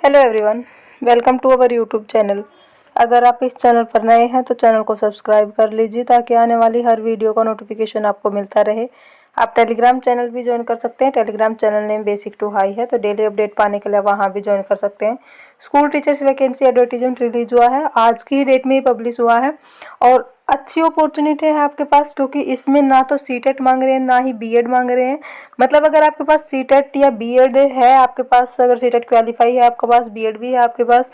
Hello everyone, welcome to our YouTube channel. अगर आप इस चैनल पर नए हैं तो चैनल को सब्सक्राइब कर लीजिए ताकि आने वाली हर वीडियो का नोटिफिकेशन आपको मिलता रहे। आप टेलीग्राम चैनल भी ज्वाइन कर सकते हैं। Telegram channel name basic to high है, तो डेली अपडेट पाने के लिए वहाँ भी ज्वाइन कर सकते हैं। School teachers vacancy advertisement release हुआ है, आज की डेट में ही पब्लिश हुआ है और अच्छी अपॉर्चुनिटी है आपके पास, क्योंकि इसमें ना तो सीटेट मांग रहे हैं ना ही बीएड मांग रहे हैं। मतलब अगर आपके पास सीटेट या बीएड है, आपके पास अगर सीटेट क्वालिफाई है आपके पास, बीएड भी है आपके पास,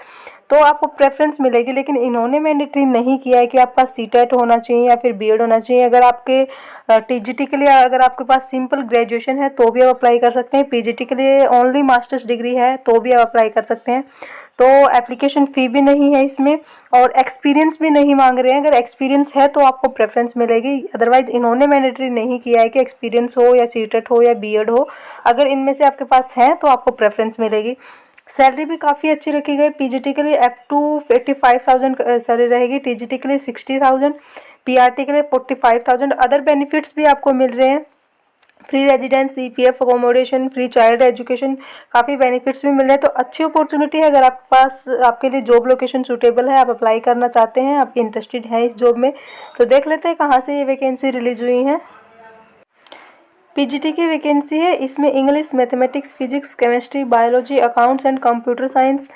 तो आपको प्रेफरेंस मिलेगी। लेकिन इन्होंने मैंडेटरी नहीं किया है कि आपका सीटेट होना चाहिए या फिर बीएड होना चाहिए। अगर आपके टीजीटी के लिए अगर आपके पास सिंपल ग्रेजुएशन है तो भी आप अप्लाई कर सकते हैं। पीजीटी के लिए ओनली मास्टर्स डिग्री है तो भी आप अप्लाई कर सकते हैं। तो एप्लीकेशन फ़ी भी नहीं है इसमें और एक्सपीरियंस भी नहीं मांग रहे हैं। अगर एक्सपीरियंस है तो आपको प्रेफरेंस मिलेगी, अदरवाइज इन्होंने मैंडेटरी नहीं किया है कि एक्सपीरियंस हो या सीटेट हो या बीएड हो। अगर इनमें से आपके पास है तो आपको प्रेफरेंस मिलेगी। सैलरी भी काफ़ी अच्छी रखी गई। पीजीटी के लिए अप टू 85,000 सैलरी रहेगी, टीजीटी के लिए 60,000, पीआरटी के लिए 45,000। अदर बेनिफिट्स भी आपको मिल रहे हैं, free residence, EPF accommodation, free child education, काफ़ी बेनिफिट्स भी मिल रहे हैं। तो अच्छी अपॉर्चुनिटी है। अगर आपके पास आपके लिए जॉब लोकेशन सूटेबल है, आप अप्लाई करना चाहते हैं, आप इंटरेस्टेड हैं इस जॉब में, तो देख लेते हैं कहाँ से ये वैकेंसी रिलीज हुई है। पीजीटी की वैकेंसी है, इसमें English, mathematics, physics, chemistry, biology, accounts and computer science.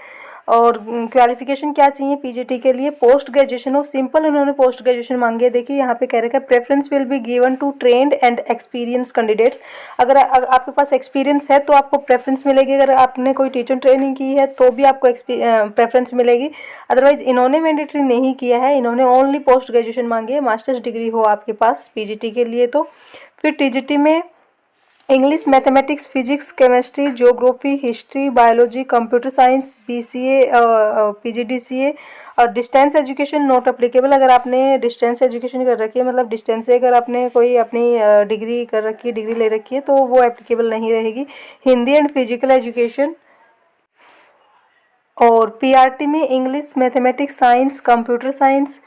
और क्वालिफिकेशन क्या चाहिए पीजीटी के लिए? पोस्ट ग्रेजुएशन हो। सिंपल उन्होंने पोस्ट ग्रेजुएशन मांगी है। देखिए यहाँ पे कह रखा है preference will be given to trained and experience candidates. अगर आपके पास एक्सपीरियंस है तो आपको प्रेफरेंस मिलेगी। अगर आपने कोई टीचर ट्रेनिंग की है तो भी आपको प्रेफरेंस मिलेगी। अदरवाइज इन्होंने मैंडेटरी नहीं किया है, इन्होंने ओनली पोस्ट ग्रेजुएशन मांगी है, मास्टर्स डिग्री हो आपके पास पीजीटी के लिए। तो फिर टीजीटी में English, mathematics, physics, chemistry, geography, history, biology, computer science, BCA, PGDCA और डिस्टेंस एजुकेशन नॉट अप्लीकेबल। अगर आपने डिस्टेंस एजुकेशन कर रखी है, मतलब डिस्टेंस से अगर आपने कोई अपनी डिग्री कर रखी है, डिग्री ले रखी है, तो वो एप्लीकेबल नहीं रहेगी। Hindi and physical education. और पीआरटी में English, mathematics, science, computer science,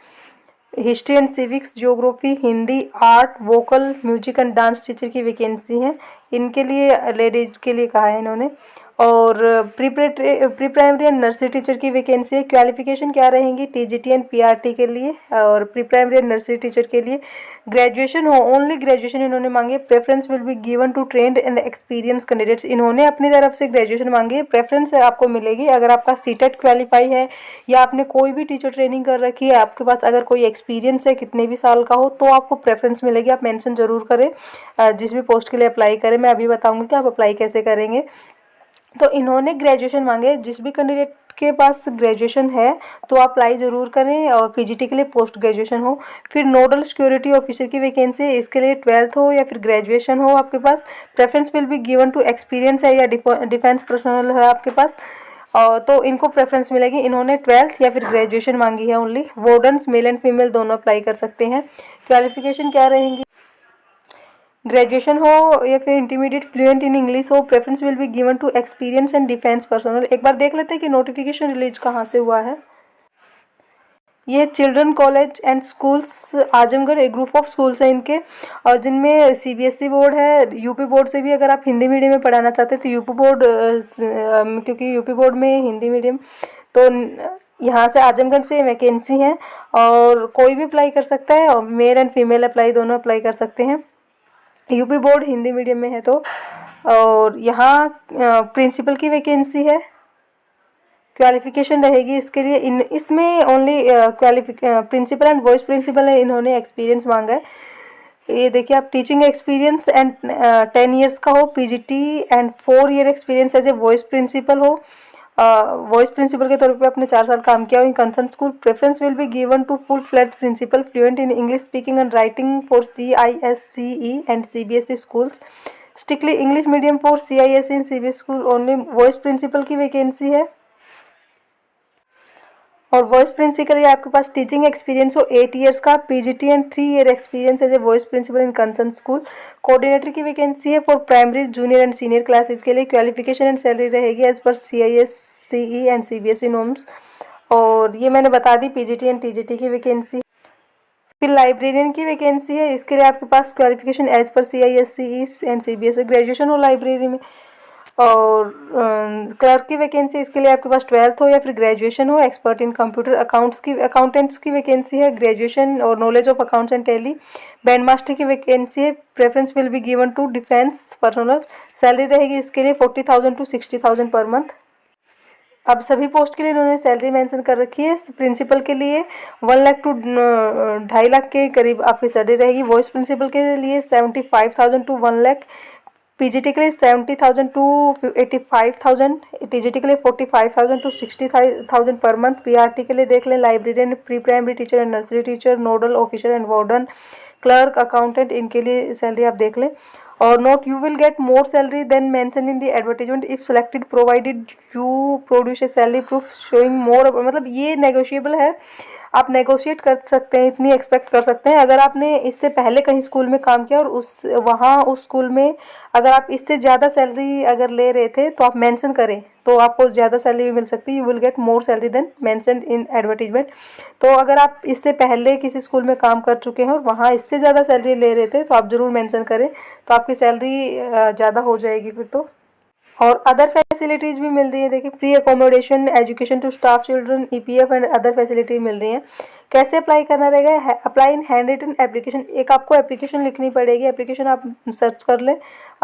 history and civics, geography, Hindi, art, vocal, music and dance teacher की वैकेंसी है। इनके लिए लेडीज के लिए कहा है इन्होंने। और pre primary and nursery teacher की वैकेंसी है। क्वालिफिकेशन क्या रहेंगी टीजीटी एंड पीआरटी के लिए और pre primary and nursery teacher के लिए? ग्रेजुएशन हो, ओनली ग्रेजुएशन इन्होंने मांगी है। Preference will be given to trained and experience candidates. इन्होंने अपनी तरफ से ग्रेजुएशन मांगी है, प्रेफरेंस आपको मिलेगी अगर आपका सीटेट क्वालिफाई है या आपने कोई भी टीचर ट्रेनिंग कर रखी है, आपके पास अगर कोई एक्सपीरियंस है कितने भी साल का हो, तो आपको प्रेफरेंस मिलेगी। आप मेंशन जरूर करें जिस भी पोस्ट के लिए अप्लाई करें। मैं अभी बताऊंगी कि आप अप्लाई कैसे करेंगे। तो इन्होंने ग्रेजुएशन मांगे, जिस भी कैंडिडेट के पास ग्रेजुएशन है तो आप अप्लाई ज़रूर करें और पीजीटी के लिए पोस्ट ग्रेजुएशन हो। फिर नोडल सिक्योरिटी ऑफिसर की वैकेंसी है, इसके लिए 12th हो या फिर ग्रेजुएशन हो आपके पास। Preference will be given to experience है या डिफेंस पर्सनल है आपके पास, और तो इनको प्रेफरेंस मिलेगी। इन्होंने 12th या फिर ग्रेजुएशन मांगी है only. Wardens male and female दोनों अप्लाई कर सकते हैं। क्वालिफिकेशन क्या रहेंगी? ग्रेजुएशन हो या फिर इंटरमीडिएट फ्लुएंट इन इंग्लिश हो। Preference will be given to experience and defence personnel. एक बार देख लेते हैं कि नोटिफिकेशन रिलीज कहाँ से हुआ है। ये children college and schools Azamgarh, एक ग्रुप ऑफ स्कूल्स हैं इनके, और जिनमें सीबीएसई बोर्ड है। यूपी बोर्ड से भी अगर आप हिंदी मीडियम में पढ़ाना चाहते हैं तो यूपी बोर्ड, क्योंकि यूपी बोर्ड में हिंदी मीडियम, तो यहाँ से आजमगढ़ से वैकेंसी है और कोई भी अप्लाई कर सकता है, और मेल एंड फीमेल अप्लाई दोनों अप्लाई कर सकते हैं। यूपी बोर्ड हिंदी मीडियम में है तो। और यहाँ प्रिंसिपल की वैकेंसी है। क्वालिफिकेशन रहेगी इसके लिए इसमें only principal and vice principal है, इन्होंने एक्सपीरियंस मांगा है। ये देखिए आप, टीचिंग एक्सपीरियंस एंड 10 ईयर्स का हो PGT and 4 year experience as a vice principal हो। वॉइस प्रिंसिपल के तौर पे आपने 4 साल काम किया हो in concern school. Preference will be given to full fledged principal fluent in English speaking and writing for CISCE and CBSE schools. Strictly English medium for CISE and CBSE school only. Vice principal की vacancy है। और voice principal ये आपके पास teaching experience हो 8 years का, PGT and 3 year experience as a vice principal in concern school. Coordinator की vacancy है for primary, junior and senior classes के लिए। क्वालिफिकेशन एंड सैलरी रहेगी as per CISCE and CBSE norms. और ये मैंने बता दी पीजीटी एंड टीजीटी की वैकेंसी। फिर लाइब्रेरियन की वैकेंसी है, इसके लिए आपके पास qualification as per CISCE and CBSE graduation हो लाइब्रेरी में। और क्लर्क की वैकेंसी, इसके लिए आपके पास 12th हो या फिर ग्रेजुएशन हो। एक्सपर्ट इन कंप्यूटर अकाउंटेंट्स की वैकेंसी है, ग्रेजुएशन और knowledge of accounts and Tally. Band master की वैकेंसी है, preference will be given to defence personnel. Salary रहेगी इसके लिए 40,000 to 60,000 पर मंथ। अब सभी पोस्ट के लिए इन्होंने सैलरी मेंशन कर रखी है। प्रिंसिपल के लिए 1 लाख टू 2.5 लाख के करीब आपकी सैलरी रहेगी। वॉइस प्रिंसिपल के लिए 75,000 to 1 लाख। पीजीटी के लिए 70,000 to 85,000। टीजीटी के लिए 45,000 to 60,000 पर मंथ। पीआरटी के लिए देख लें, librarian, pre primary teacher and nursery teacher, nodal officer and warden, clerk, accountant, इनके लिए सैलरी आप देख लें। और note, you will get more salary than mention in the advertisement if selected, provided you produce a salary proof showing more. मतलब ये negotiable है, आप नेगोशिएट कर सकते हैं, इतनी एक्सपेक्ट कर सकते हैं। अगर आपने इससे पहले कहीं स्कूल में काम किया और उस स्कूल में अगर आप इससे ज़्यादा सैलरी अगर ले रहे थे तो आप मेंशन करें तो आपको ज़्यादा सैलरी भी मिल सकती है। You will get more salary than mentioned in advertisement. तो अगर आप इससे पहले किसी स्कूल में काम कर चुके हैं और वहाँ इससे ज़्यादा सैलरी ले रहे थे तो आप ज़रूर मेंशन करें, तो आपकी सैलरी ज़्यादा हो जाएगी फिर तो। और अदर फैसिलिटीज़ भी मिल रही है, देखिए free accommodation, education to staff children, EPF and other facility मिल रही हैं। कैसे अप्लाई करना रहेगा? Apply in hand written application. एक आपको एप्लीकेशन लिखनी पड़ेगी, एप्लीकेशन आप सर्च कर लें,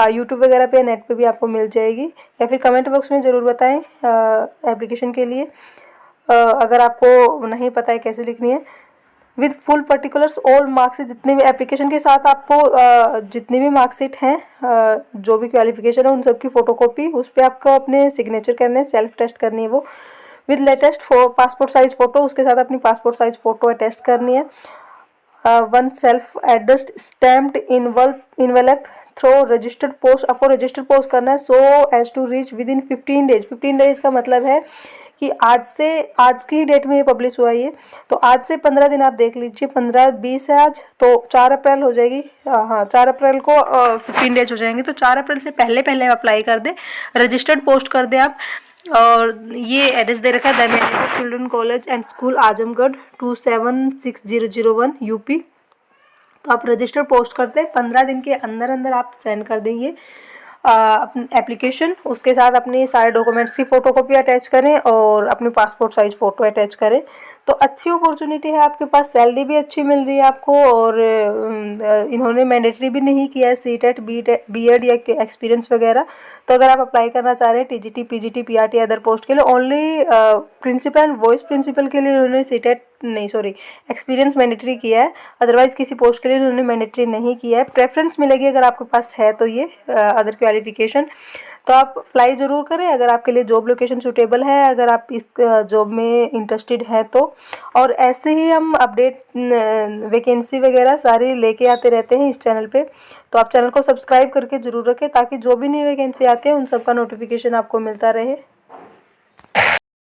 यूट्यूब वगैरह पे, नेट पे भी आपको मिल जाएगी, या फिर कमेंट बॉक्स में ज़रूर बताएं एप्लीकेशन के लिए अगर आपको नहीं पता है कैसे लिखनी है। With full particulars all marks, जितने भी एप्लीकेशन के साथ आपको जितनी भी मार्कशीट हैं, जो भी क्वालिफिकेशन है उन सब की फ़ोटोकॉपी, उस पर आपको अपने सिग्नेचर करने, सेल्फ टेस्ट करनी है वो। With latest passport size photo, उसके साथ अपनी पासपोर्ट साइज फ़ोटो अटैच करनी है। 1 self addressed stamped envelope through registered post, आपको रजिस्टर्ड पोस्ट करना है so as to reach within 15 days. 15 days का मतलब है कि आज की डेट में ये पब्लिश हुआ ये, तो आज से 15 दिन आप देख लीजिए, 15-20 है आज, तो 4 अप्रैल हो जाएगी। हाँ, 4 अप्रैल को 15 डेज हो जाएंगे, तो 4 अप्रैल से पहले पहले अप्लाई कर दें, रजिस्टर्ड पोस्ट कर दें आप। और ये एड्रेस दे रखा है, the manager children college and school Azamgarh 276001 UP. तो आप रजिस्टर पोस्ट करते हैं, 15 दिन के अंदर अंदर आप सेंड कर देंगे अपनी एप्लीकेशन, उसके साथ अपनी सारे डॉक्यूमेंट्स की फ़ोटोकॉपी अटैच करें और अपनी पासपोर्ट साइज फ़ोटो अटैच करें। तो अच्छी अपॉर्चुनिटी है आपके पास, सैलरी भी अच्छी मिल रही है आपको, और इन्होंने मैंडेटरी भी नहीं किया है सीटेट, बीएड या एक्सपीरियंस वगैरह। तो अगर आप अप्लाई करना चाह रहे हैं TGT, PGT, PRT other post के लिए, only principal and vice principal के लिए इन्होंने सीटेट नहीं, सॉरी, एक्सपीरियंस मैंडेटरी किया है, अदरवाइज किसी पोस्ट के लिए उन्होंने मैंडेटरी नहीं किया है। प्रेफरेंस मिलेगी अगर आपके पास है तो ये अदर क्वालिफिकेशन। तो आप अप्लाई ज़रूर करें अगर आपके लिए जॉब लोकेशन सूटेबल है, अगर आप इस जॉब में इंटरेस्टेड हैं तो। और ऐसे ही हम अपडेट वैकेंसी वगैरह सारी लेके आते रहते हैं इस चैनल पे, तो आप चैनल को सब्सक्राइब करके ज़रूर रखें ताकि जो भी नई वैकेंसी आती है उन सब का नोटिफिकेशन आपको मिलता रहे।